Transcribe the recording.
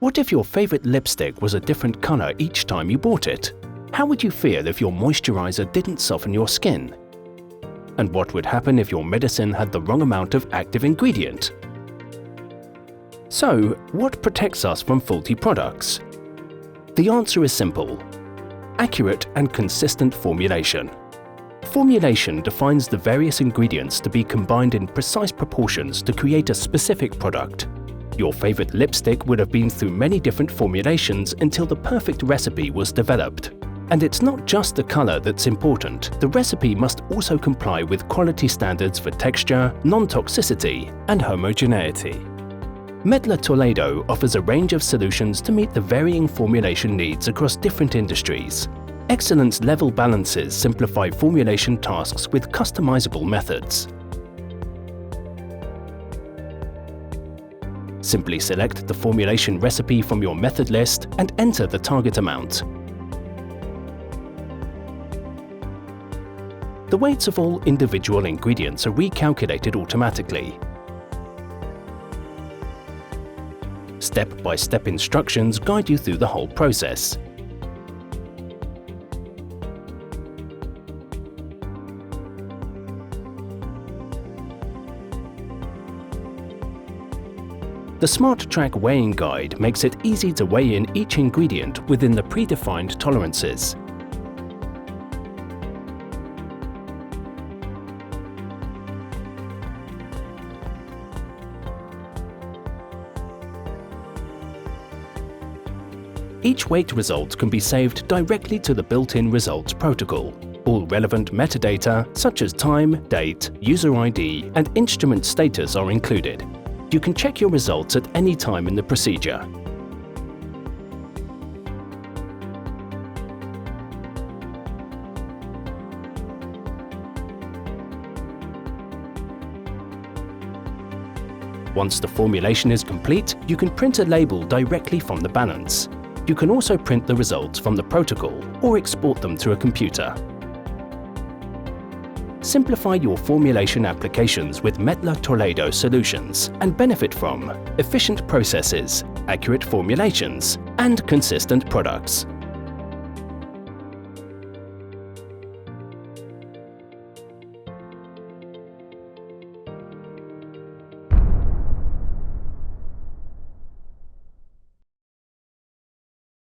What if your favorite lipstick was a different color each time you bought it? How would you feel if your moisturizer didn't soften your skin? And what would happen if your medicine had the wrong amount of active ingredient? So, what protects us from faulty products? The answer is simple: accurate and consistent formulation. Formulation defines the various ingredients to be combined in precise proportions to create a specific product. Your favorite lipstick would have been through many different formulations until the perfect recipe was developed. And it's not just the color that's important. The recipe must also comply with quality standards for texture, non-toxicity, and homogeneity. Medlar Toledo offers a range of solutions to meet the varying formulation needs across different industries. Excellence level balances simplify formulation tasks with customizable methods. Simply select the formulation recipe from your method list and enter the target amount. The weights of all individual ingredients are recalculated automatically. Step-by-step instructions guide you through the whole process. The Smart Track weighing guide makes it easy to weigh in each ingredient within the predefined tolerances. Each weight result can be saved directly to the built-in results protocol. All relevant metadata, such as time, date, user ID, and instrument status are included. You can check your results at any time in the procedure. Once the formulation is complete, you can print a label directly from the balance. You can also print the results from the protocol or export them to a computer. Simplify your formulation applications with Medlar Toledo solutions and benefit from efficient processes, accurate formulations, and consistent products.